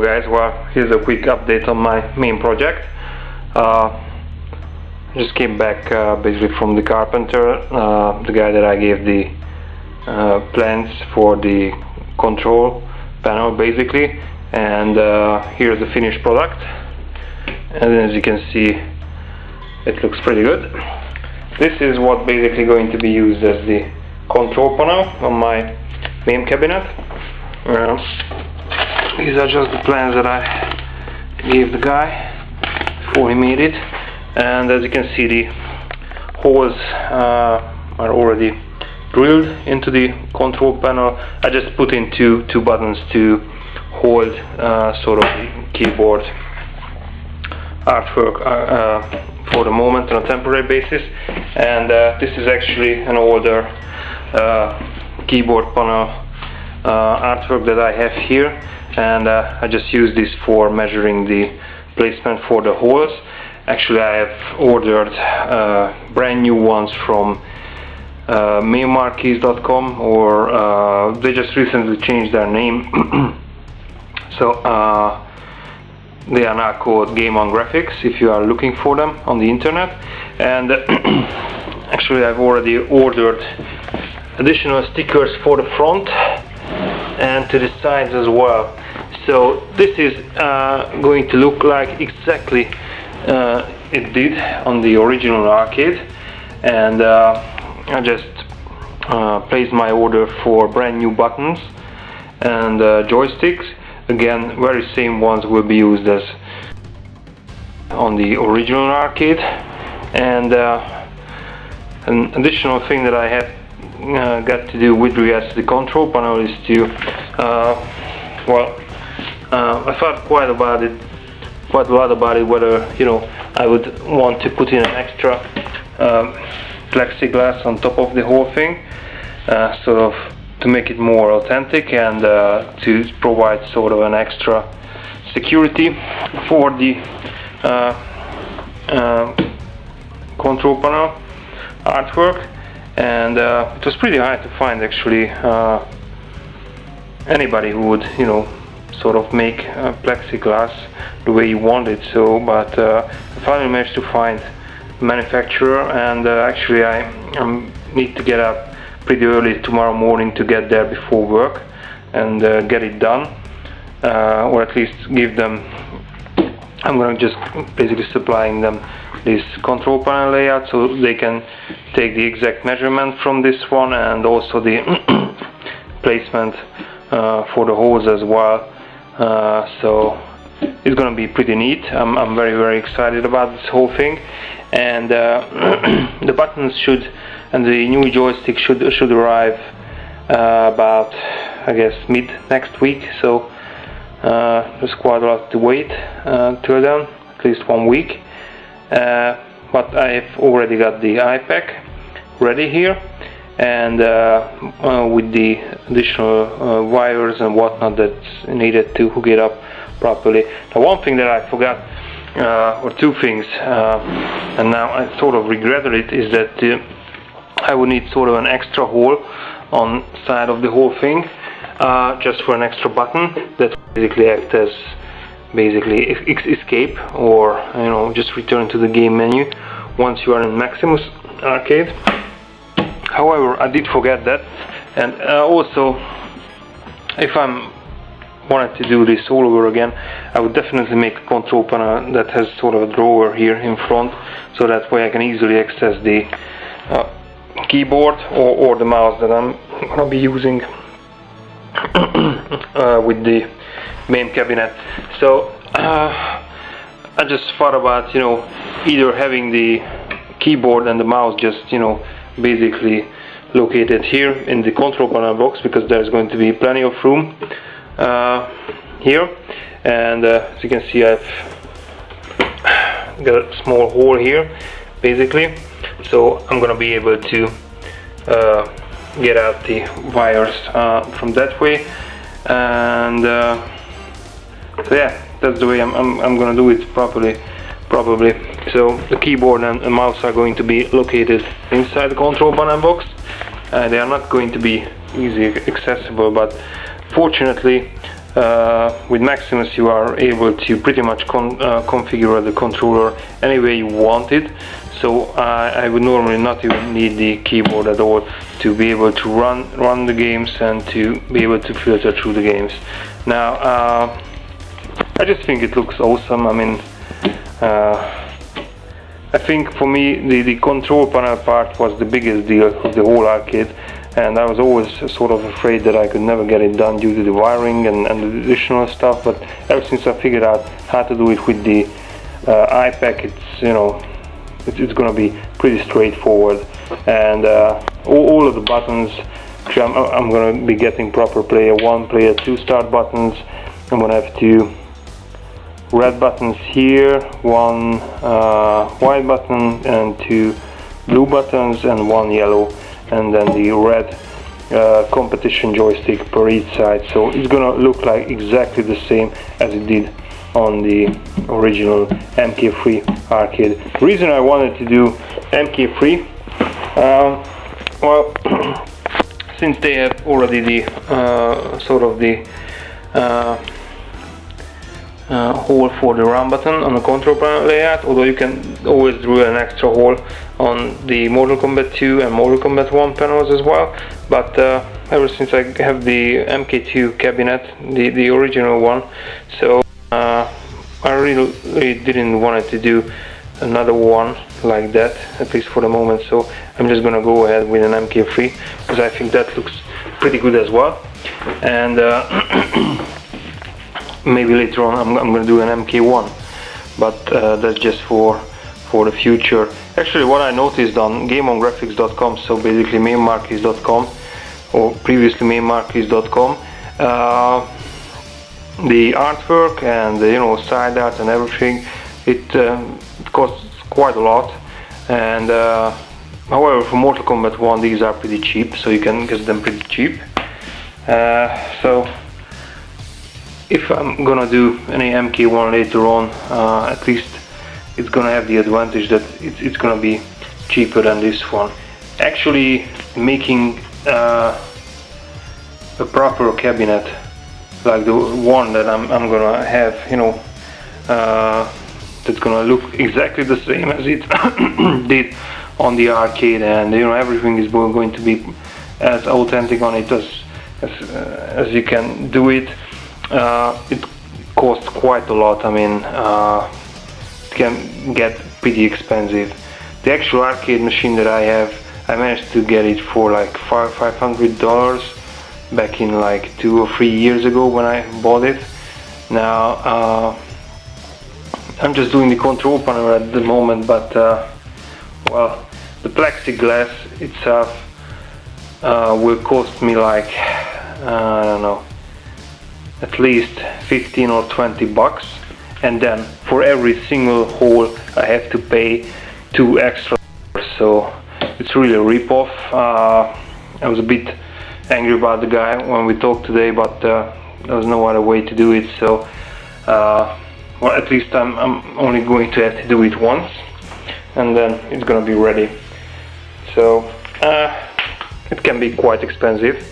Hello guys, well here's a quick update on my main project. Just came back basically from the carpenter, the guy that I gave the plans for the control panel basically, and here's the finished product, and as you can see it looks pretty good. This is what basically going to be used as the control panel on my main cabinet. These are just the plans that I gave the guy before he made it, and as you can see the holes are already drilled into the control panel. I just put in two buttons to hold sort of the keyboard artwork for the moment on a temporary basis, and this is actually an older keyboard panel artwork that I have here, and I just use this for measuring the placement for the holes. Actually I have ordered brand new ones from mame.com, or they just recently changed their name. So they are now called Game On Graphics if you are looking for them on the internet, and actually I've already ordered additional stickers for the front and to the sides as well. So this is going to look like exactly it did on the original arcade, and I just placed my order for brand new buttons and joysticks. Again, very same ones will be used as on the original arcade. And an additional thing that I have got to do with regards to the control panel is to I thought quite a lot about it, whether I would want to put in an extra plexiglass on top of the whole thing, sort of to make it more authentic and to provide sort of an extra security for the control panel artwork. And it was pretty hard to find actually anybody who would sort of make plexiglass the way you want it. So but I finally managed to find a manufacturer, and actually I need to get up pretty early tomorrow morning to get there before work and get it done, or at least give them, I'm going to just basically supplying them this control panel layout so they can take the exact measurement from this one, and also the placement for the holes as well. So it's going to be pretty neat. I'm very excited about this whole thing, and the buttons and the new joystick should arrive about, I guess, mid next week. So there's quite a lot to wait till then, at least 1 week. But I've already got the iPack ready here, and with the additional wires and whatnot that's needed to hook it up properly. Now, one thing that I forgot, or two things, and now I sort of regretted it, is that I would need sort of an extra hole on side of the whole thing, just for an extra button that basically acts as basically escape, or just return to the game menu once you are in Maximus Arcade. However, I did forget that, and also if I wanted to do this all over again, I would definitely make a control panel that has sort of a drawer here in front, so that way I can easily access the keyboard or the mouse that I'm going to be using with the main cabinet. So I just thought about either having the keyboard and the mouse just basically located here in the control panel box, because there's going to be plenty of room here, and as you can see I've got a small hole here basically, so I'm gonna be able to get out the wires from that way, and so yeah, that's the way I'm gonna do it properly, probably. So the keyboard and the mouse are going to be located inside the control panel box. They are not going to be easily accessible, but fortunately with Maximus you are able to pretty much configure the controller any way you want it. So I would normally not even need the keyboard at all to be able to run the games and to be able to filter through the games. Now I just think it looks awesome. I mean, I think for me the control panel part was the biggest deal of the whole arcade, and I was always sort of afraid that I could never get it done due to the wiring and the additional stuff. But ever since I figured out how to do it with the iPack, it's, you know, it's gonna be pretty straightforward. And all of the buttons, I'm gonna be getting proper player 1, player 2 start buttons. I'm gonna have 2 red buttons here, 1 white button and 2 blue buttons and 1 yellow, and then the red competition joystick per each side. So it's gonna look like exactly the same as it did on the original MK3 arcade. The reason I wanted to do MK3, well, since they have already the sort of the hole for the run button on the control panel layout, although you can always drill an extra hole on the Mortal Kombat 2 and Mortal Kombat 1 panels as well. But ever since I have the MK2 cabinet, the original one, so I really didn't want to do another one like that, at least for the moment. So I'm just gonna go ahead with an MK3 because I think that looks pretty good as well. And maybe later on I'm gonna do an MK1, but that's just for the future. Actually, what I noticed on GameOnGraphics.com, so basically mamemarquis.com, or previously mamemarquis.com, the artwork and the, you know, side art and everything, it costs quite a lot. And however, for Mortal Kombat 1 these are pretty cheap, so you can get them pretty cheap. So if I'm gonna do any MK1 later on, at least it's gonna have the advantage that it's gonna be cheaper than this one. Actually, making a proper cabinet like the one that I'm gonna have, you know, that's gonna look exactly the same as it did on the arcade, and you know, everything is going to be as authentic on it as you can do it. It costs quite a lot. I mean, it can get pretty expensive. The actual arcade machine that I have, I managed to get it for like $500 back in like 2 or 3 years ago when I bought it. Now I'm just doing the control panel at the moment, but well, the plexiglass itself will cost me like, I don't know, at least 15 or 20 bucks, and then for every single hole I have to pay 2 extra. So it's really a rip-off. I was a bit angry about the guy when we talked today, but there was no other way to do it. So well, at least I'm only going to have to do it once, and then it's gonna be ready. So it can be quite expensive.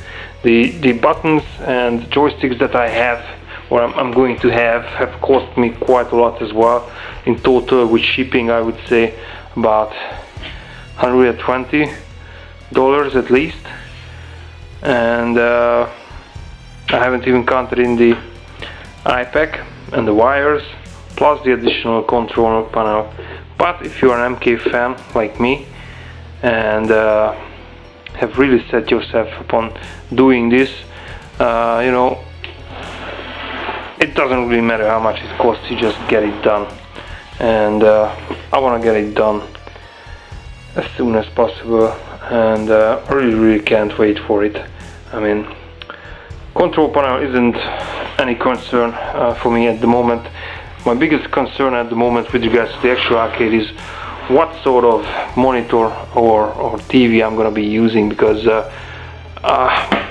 The buttons and joysticks that I have, or I'm going to have cost me quite a lot as well. In total, with shipping, I would say about $120 at least. And I haven't even counted in the iPack and the wires, plus the additional control panel. But if you're an MK fan like me, and have really set yourself upon doing this, you know, it doesn't really matter how much it costs, you just get it done. And I want to get it done as soon as possible, and I really can't wait for it. I mean, control panel isn't any concern for me at the moment. My biggest concern at the moment with regards to the actual arcade is what sort of monitor or TV I'm gonna be using, because I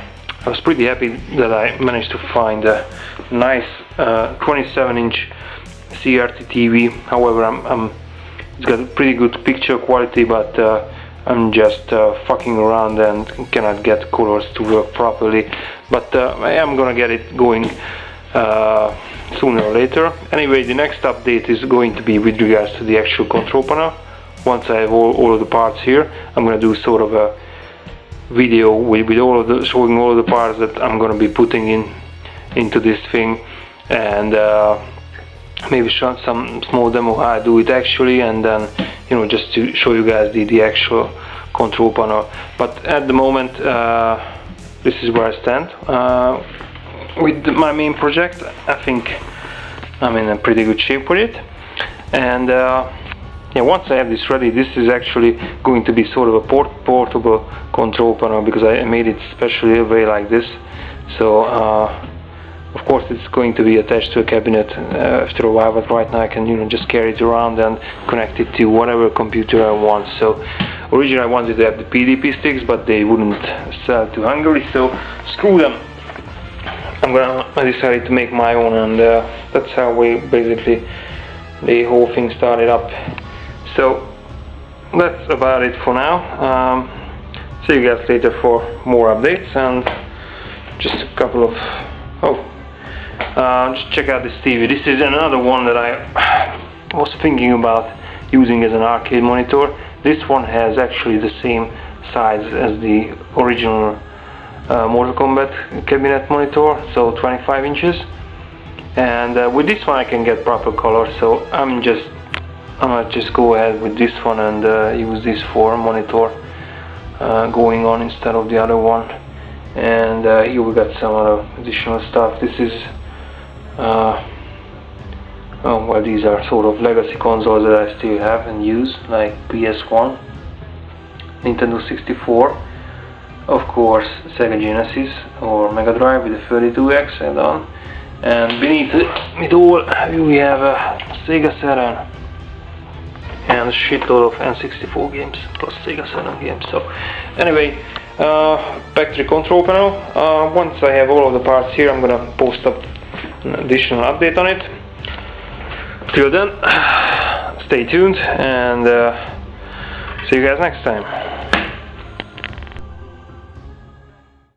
was pretty happy that I managed to find a nice 27-inch CRT TV. However, it's got a pretty good picture quality, but I'm just fucking around and cannot get colors to work properly. But I am gonna get it going sooner or later. Anyway, the next update is going to be with regards to the actual control panel. Once I have all of the parts here, I'm going to do sort of a video with showing all of the parts that I'm going to be putting into this thing, and maybe show some small demo how I do it actually, and then just to show you guys the actual control panel. But at the moment, this is where I stand with my main project. I think I'm in a pretty good shape with it, and yeah, once I have this ready, this is actually going to be sort of a portable control panel, because I made it specially a way like this. So of course it's going to be attached to a cabinet after a while, but right now I can just carry it around and connect it to whatever computer I want. So originally I wanted to have the PDP sticks, but they wouldn't sell to Hungary, so screw them. I decided to make my own, and that's how the whole thing started up. So that's about it for now. See you guys later for more updates, and just a couple of just check out this TV. This is another one that I was thinking about using as an arcade monitor. This one has actually the same size as the original Mortal Kombat cabinet monitor, so 25 inches. And with this one I can get proper color, so I'm gonna just go ahead with this one and use this for a monitor going on instead of the other one. And here we got some other additional stuff. This is well, these are sort of legacy consoles that I still have and use, like PS1, Nintendo 64, of course Sega Genesis or Mega Drive with the 32X add-on, and beneath it all we have a Sega Saturn and a shitload of N64 games plus Sega Saturn games. So anyway, back to the control panel. Once I have all of the parts here, I'm gonna post up an additional update on it. Till then, stay tuned, and see you guys next time.